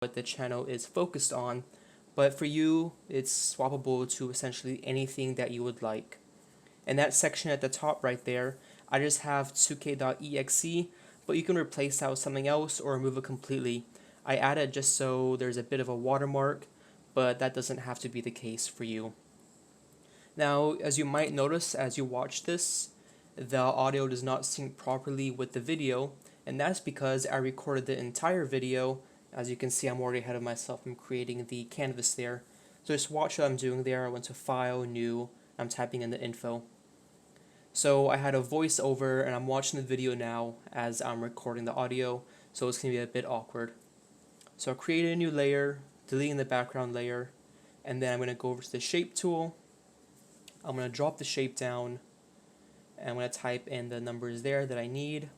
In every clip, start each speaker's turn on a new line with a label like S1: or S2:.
S1: what the channel is focused on, but for you, it's swappable to essentially anything that you would like. And that section at the top right there, I just have 2k.exe, but you can replace that with something else or remove it completely. I added just so there's a bit of a watermark, but that doesn't have to be the case for you. Now, as you might notice as you watch this, the audio does not sync properly with the video, and that's because I recorded the entire video. As you can see, I'm already ahead of myself. I'm creating the canvas there. So just watch what I'm doing there. I went to File, New, I'm typing in the info. So I had a voiceover and I'm watching the video now as I'm recording the audio, so it's going to be a bit awkward. So I'll create a new layer, deleting the background layer, and then I'm going to go over to the shape tool. I'm going to drop the shape down, and I'm going to type in the numbers there that I need.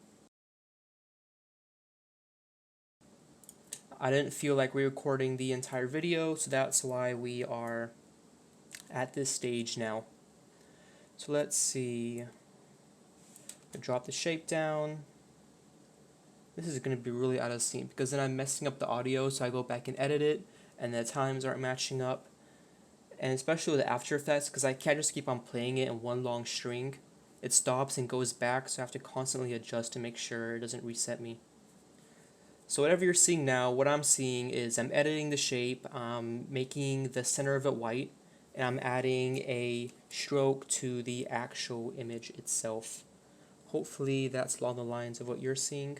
S1: I didn't feel like re-recording the entire video, so that's why we are at this stage now. So let's see. I drop the shape down. This is going to be really out of sync because then I'm messing up the audio, so I go back and edit it, and the times aren't matching up. And especially with After Effects, because I can't just keep on playing it in one long string. It stops and goes back, so I have to constantly adjust to make sure it doesn't reset me. So whatever you're seeing now, what I'm seeing is I'm editing the shape, making the center of it white, and I'm adding a stroke to the actual image itself. Hopefully that's along the lines of what you're seeing.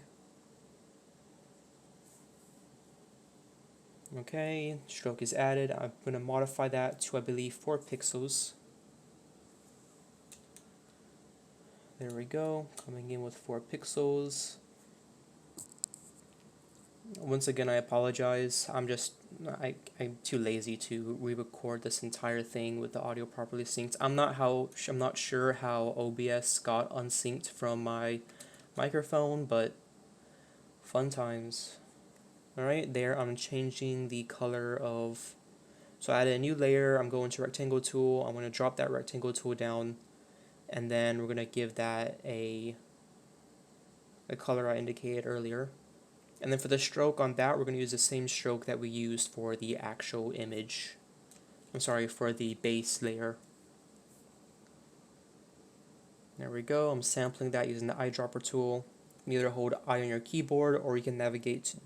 S1: Okay, stroke is added. I'm going to modify that to, I believe, 4 pixels. There we go, coming in with 4 pixels. Once again, I apologize. I'm too lazy to re-record this entire thing with the audio properly synced. I'm not sure how OBS got unsynced from my microphone, but fun times. Alright, there I'm changing the color of, so I added a new layer. I'm going to rectangle tool. I'm going to drop that rectangle tool down, and then we're going to give that a color I indicated earlier. And then for the stroke on that, we're going to use the same stroke that we used for the actual image. I'm sorry, for the base layer. There we go. I'm sampling that using the eyedropper tool. You can either hold I on your keyboard or you can navigate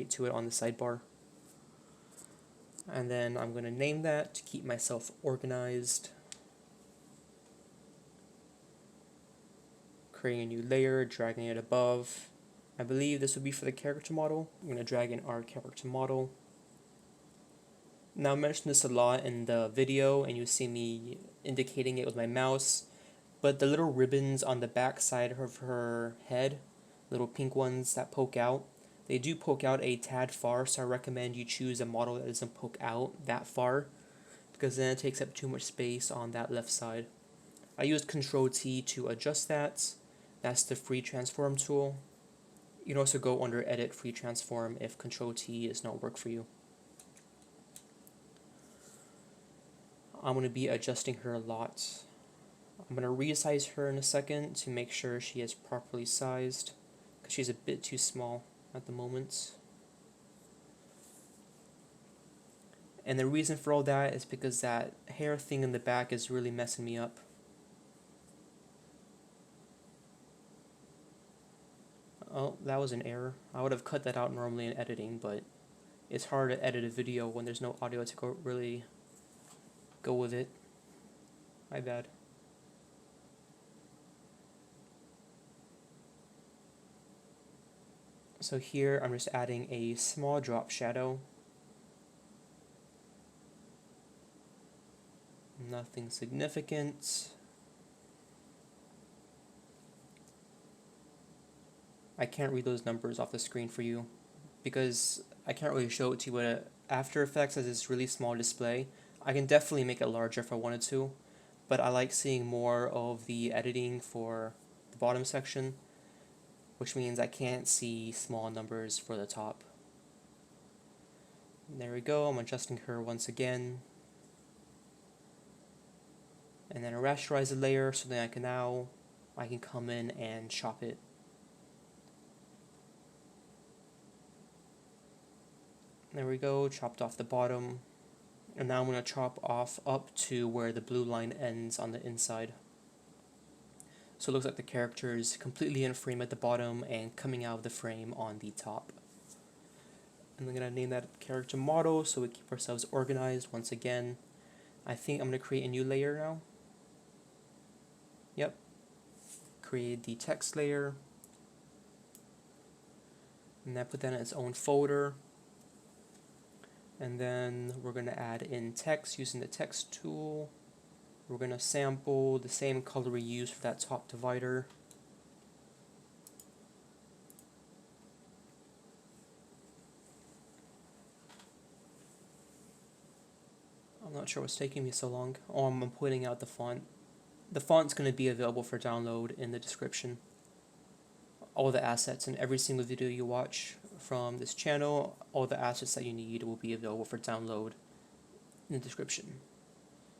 S1: to it on the sidebar. And then I'm going to name that to keep myself organized. Creating a new layer, dragging it above. I believe this would be for the character model. I'm going to drag in our character model. Now I mentioned this a lot in the video and you see me indicating it with my mouse, but the little ribbons on the back side of her head, little pink ones that poke out, they do poke out a tad far, so I recommend you choose a model that doesn't poke out that far, because then it takes up too much space on that left side. I used Control T to adjust that. That's the free transform tool. You can also go under Edit Free Transform if Control T does not work for you. I'm going to be adjusting her a lot. I'm going to resize her in a second to make sure she is properly sized, because she's a bit too small at the moment. And the reason for all that is because that hair thing in the back is really messing me up. Oh, that was an error. I would have cut that out normally in editing, but it's hard to edit a video when there's no audio to really go with it. My bad. So here I'm just adding a small drop shadow. Nothing significant. I can't read those numbers off the screen for you because I can't really show it to you with After Effects as this really small display. I can definitely make it larger if I wanted to, but I like seeing more of the editing for the bottom section, which means I can't see small numbers for the top. There we go, I'm adjusting her once again. And then rasterize the layer so that I can come in and chop it. There we go, chopped off the bottom. And now I'm going to chop off up to where the blue line ends on the inside. So it looks like the character is completely in frame at the bottom and coming out of the frame on the top. And I'm going to name that character model so we keep ourselves organized once again. I think I'm going to create a new layer now. Yep. Create the text layer. And then put that in its own folder. And then we're going to add in text using the text tool. We're going to sample the same color we used for that top divider. I'm not sure what's taking me so long. Oh, I'm pointing out the font. The font's going to be available for download in the description. All the assets in every single video you watch from this channel, all the assets that you need will be available for download in the description.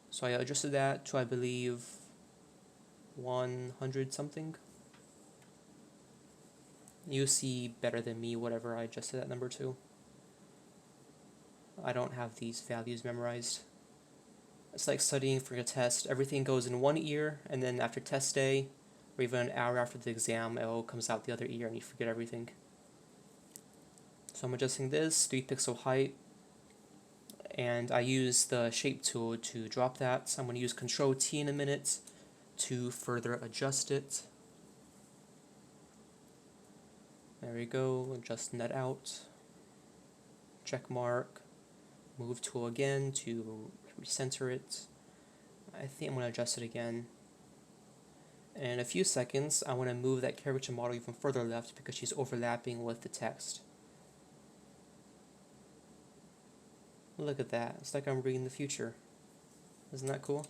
S1: So I adjusted that to, I believe, 100 something. You see better than me whatever I adjusted that number to. I don't have these values memorized. It's like studying for a test. Everything goes in one ear, and then after test day, or even an hour after the exam, it all comes out the other ear and you forget everything. So I'm adjusting this, 3 pixel height, and I use the shape tool to drop that. So I'm going to use Control T in a minute to further adjust it. There we go, adjusting that out. Check mark, move tool again to recenter it. I think I'm going to adjust it again. And in a few seconds, I want to move that character model even further left because she's overlapping with the text. Look at that. It's like I'm reading the future. Isn't that cool?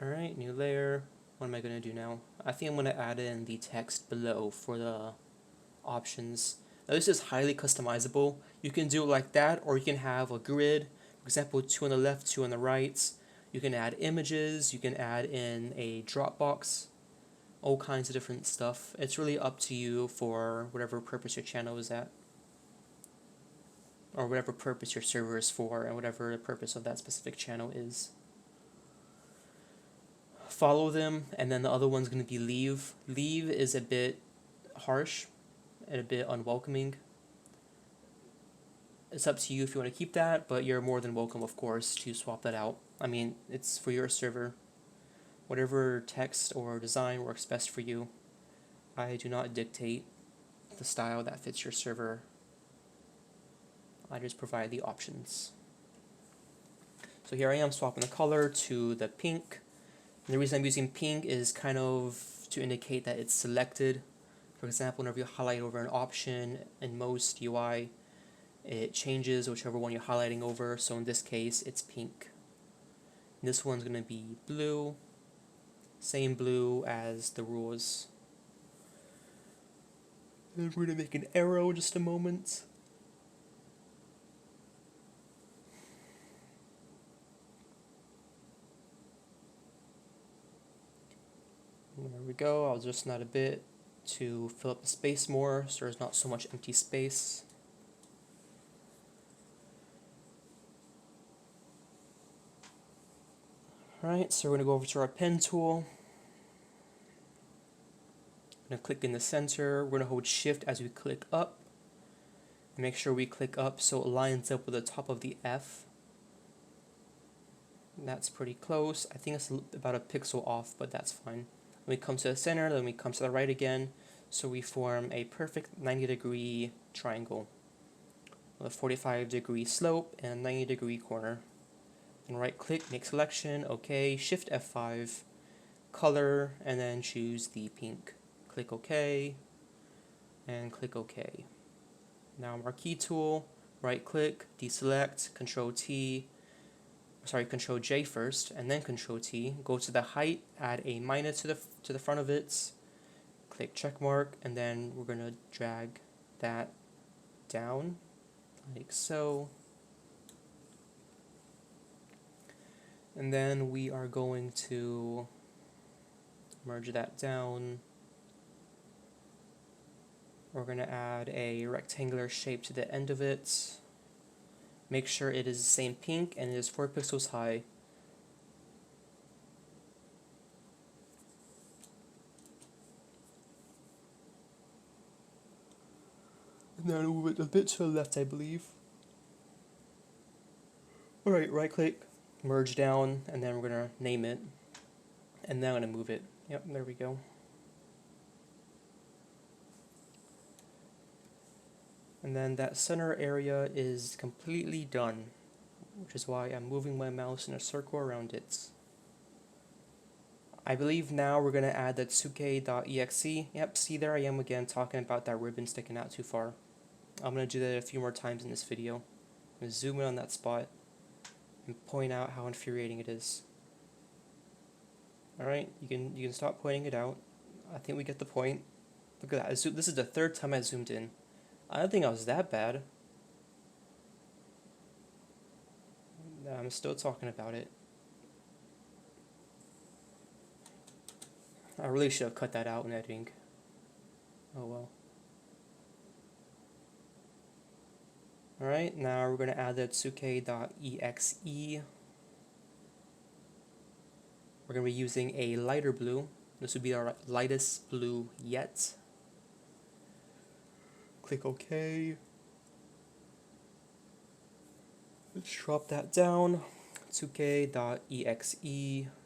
S1: Alright, new layer. What am I going to do now? I think I'm going to add in the text below for the options. Now this is highly customizable. You can do it like that, or you can have a grid. For example, 2 on the left, 2 on the right. You can add images. You can add in a Dropbox. All kinds of different stuff. It's really up to you for whatever purpose your channel is at, or whatever purpose your server is for, and whatever the purpose of that specific channel is. Follow them, and then the other one's going to be leave. Leave is a bit harsh and a bit unwelcoming. It's up to you if you want to keep that, but you're more than welcome, of course, to swap that out. I mean, it's for your server. Whatever text or design works best for you. I do not dictate the style that fits your server. I just provide the options. So here I am swapping the color to the pink. And the reason I'm using pink is kind of to indicate that it's selected. For example, whenever you highlight over an option in most UI, it changes whichever one you're highlighting over. So in this case, it's pink. And this one's going to be blue. Same blue as the rules. And we're going to make an arrow in just a moment. And there we go. I'll adjust that a bit to fill up the space more so there's not so much empty space. Alright, so we're going to go over to our pen tool. I'm going to click in the center. We're going to hold shift as we click up. And make sure we click up so it lines up with the top of the F. And that's pretty close. I think it's about a pixel off, but that's fine. Then we come to the center, then we come to the right again. So we form a perfect 90-degree triangle with a 45-degree slope and a 90-degree corner. And right click, make selection, OK, shift F5, color, and then choose the pink. Click OK, and click OK. Now marquee tool, right click, deselect, Control J first, and then Control T. Go to the height, add a minus to the front of it, click check mark, and then we're going to drag that down, like so. And then we are going to merge that down We're going to add a rectangular shape to the end of it. Make sure it is the same pink and it is 4 pixels high. And then move it a bit to the left, I believe. Alright, right click, merge down, and then we're going to name it. And then I'm going to move it. Yep, there we go. And then that center area is completely done, which is why I'm moving my mouse in a circle around it. I believe now we're going to add the 2k.exe. Yep, see, there I am again talking about that ribbon sticking out too far. I'm going to do that a few more times in this video. I'm going to zoom in on that spot and point out how infuriating it is. Alright, you can stop pointing it out. I think we get the point. Look at that. This is the 3rd time I zoomed in. I don't think I was that bad. I'm still talking about it. I really should have cut that out in editing. Oh well. Alright, now we're going to add the 2k.exe. We're going to be using a lighter blue. This would be our lightest blue yet. Click OK. Let's drop that down. 2k.exe.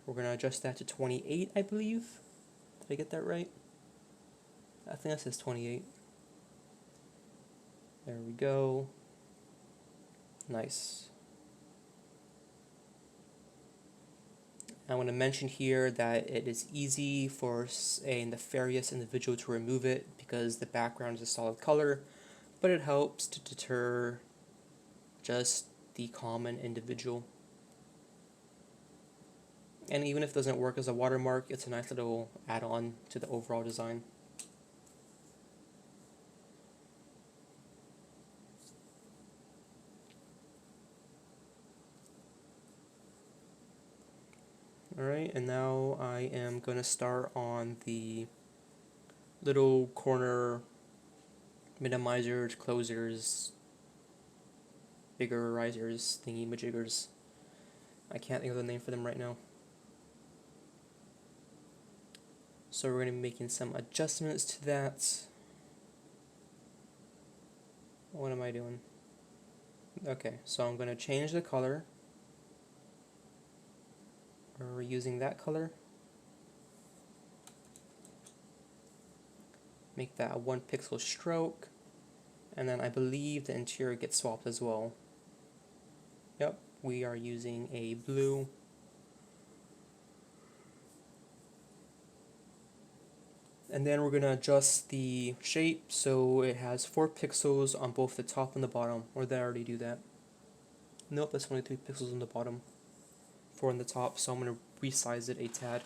S1: We're going to adjust that to 28, I believe. Did I get that right? I think that says 28. There we go. Nice. I want to mention here that it is easy for a nefarious individual to remove it because the background is a solid color, but it helps to deter just the common individual. And even if it doesn't work as a watermark, it's a nice little add-on to the overall design. Alright, and now I am going to start on the little corner minimizers, closers, biggerizers, thingy-majiggers. I can't think of the name for them right now. So we're going to be making some adjustments to that. What am I doing? Okay, so I'm going to change the color. We're using that color. Make that a 1 pixel stroke. And then I believe the interior gets swapped as well. Yep, we are using a blue. And then we're going to adjust the shape so it has 4 pixels on both the top and the bottom. Or did I already do that? Nope, that's only 3 pixels on the bottom. 4 on the top, so I'm going to resize it a tad.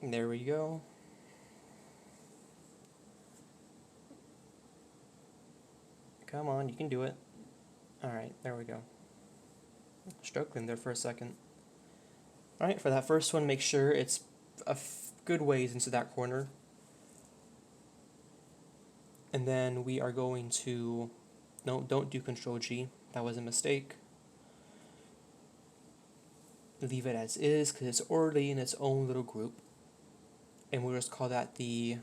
S1: There we go. Come on, you can do it. Alright, there we go. Struggling there for a second. Alright, for that first one, make sure it's a good ways into that corner. And then we are going to... No, don't do Control G. That was a mistake. Leave it as is, because it's already in its own little group. And we'll just call that the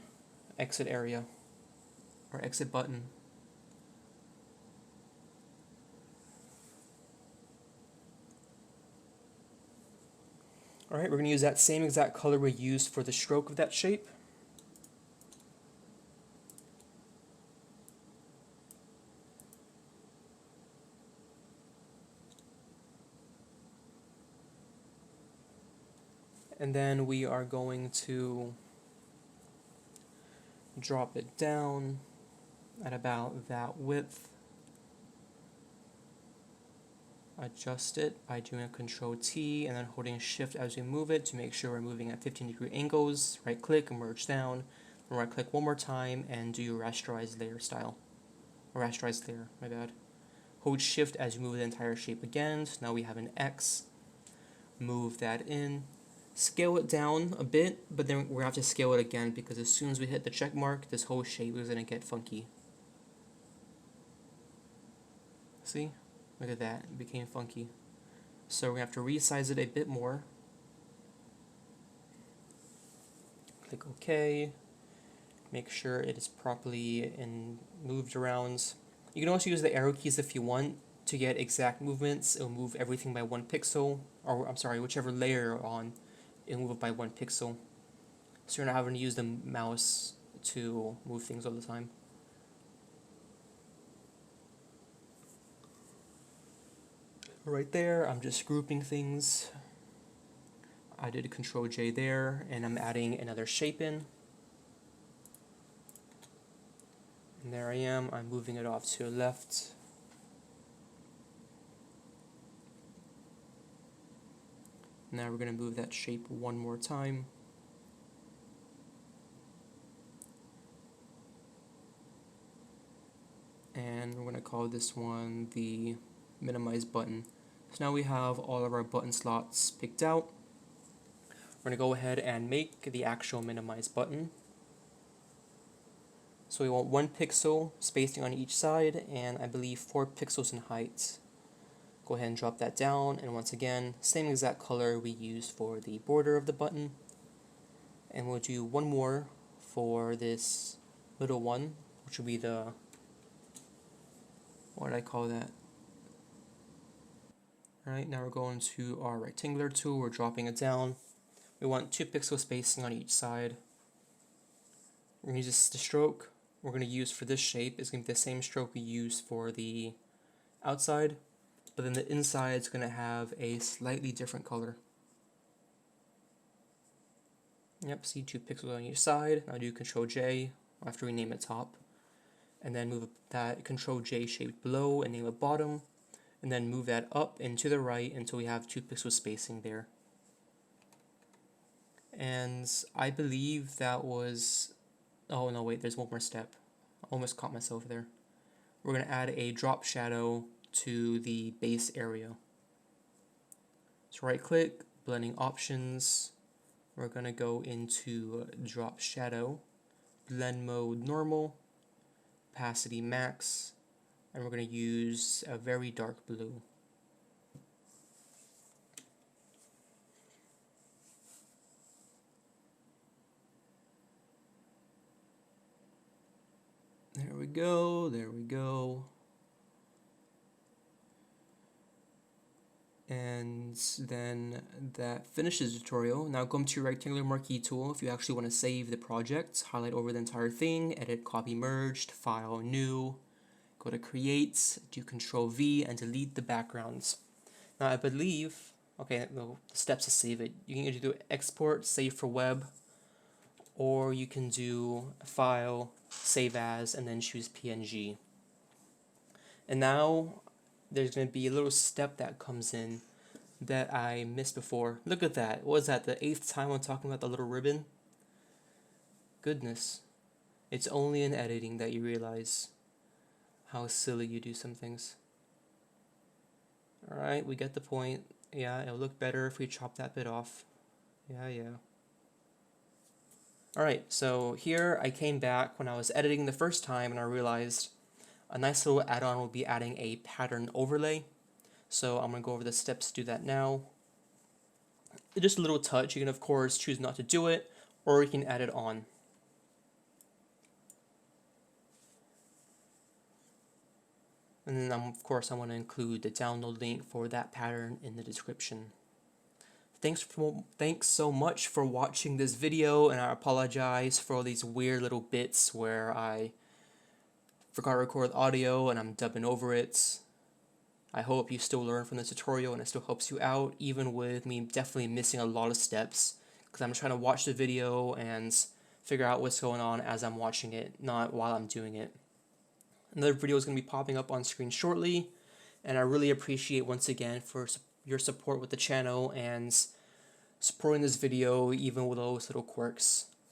S1: exit area, or exit button. Alright, we're going to use that same exact color we used for the stroke of that shape. And then we are going to drop it down at about that width. Adjust it by doing a Control T and then holding Shift as we move it to make sure we're moving at 15-degree angles. Right click and merge down. And right click one more time and do rasterized layer style. Or rasterized layer, my bad. Hold Shift as you move the entire shape again. So now we have an X. move that in, scale it down a bit, but then we're going to have to scale it again because as soon as we hit the check mark, this whole shape is going to get funky. See? Look at that, it became funky. So we're going to have to resize it a bit more. Click OK. Make sure it is properly and moved around. You can also use the arrow keys if you want to get exact movements. It'll move everything by 1 pixel, or I'm sorry, whichever layer you're on, it'll move it by 1 pixel. So you're not having to use the mouse to move things all the time. Right there, I'm just grouping things. I did Control J there, and I'm adding another shape in. And there I am, I'm moving it off to the left. Now we're going to move that shape one more time. And we're going to call this one the minimize button. So now we have all of our button slots picked out. We're going to go ahead and make the actual minimize button. So we want 1 pixel spacing on each side, and I believe 4 pixels in height. Go ahead and drop that down, and once again, same exact color we used for the border of the button. And we'll do one more for this little one, which will be the, what did I call that? Alright, now we're going to our rectangular tool, we're dropping it down. We want 2 pixel spacing on each side. We're going to use the stroke we're going to use for this shape is going to be the same stroke we used for the outside, but then the inside is going to have a slightly different color. Yep, see 2 pixels on each side. Now do Control J, I'll have to rename it top, and then move that Control J shape below and name it bottom, and then move that up and to the right until we have 2 pixel spacing there. And I believe that was, oh no wait, there's one more step. I almost caught myself there. We're going to add a drop shadow to the base area. So right click, blending options, we're going to go into drop shadow, blend mode normal, opacity max, and we're going to use a very dark blue. There we go, there we go. And then that finishes the tutorial. Now go to your rectangular marquee tool if you actually want to save the project. Highlight over the entire thing, edit, copy, merged, file, new. Go to create, do Control V, and delete the backgrounds. Now I believe, okay, the steps to save it. You can either do export, save for web, or you can do file, save as, and then choose PNG. And now there's going to be a little step that comes in that I missed before. Look at that. What was that, the 8th time I'm talking about the little ribbon? Goodness. It's only in editing that you realize how silly you do some things. Alright, we get the point. Yeah, it'll look better if we chop that bit off. Yeah. Alright, so here I came back when I was editing the first time and I realized a nice little add-on will be adding a pattern overlay. So I'm going to go over the steps to do that now. It's just a little touch. You can of course choose not to do it, or you can add it on. And then of course I want to include the download link for that pattern in the description. Thanks so much for watching this video, and I apologize for all these weird little bits where I forgot to record audio and I'm dubbing over it. I hope you still learn from this tutorial and it still helps you out, even with me definitely missing a lot of steps, because I'm trying to watch the video and figure out what's going on as I'm watching it, not while I'm doing it. Another video is going to be popping up on screen shortly, and I really appreciate once again for your support with the channel and supporting this video even with those little quirks.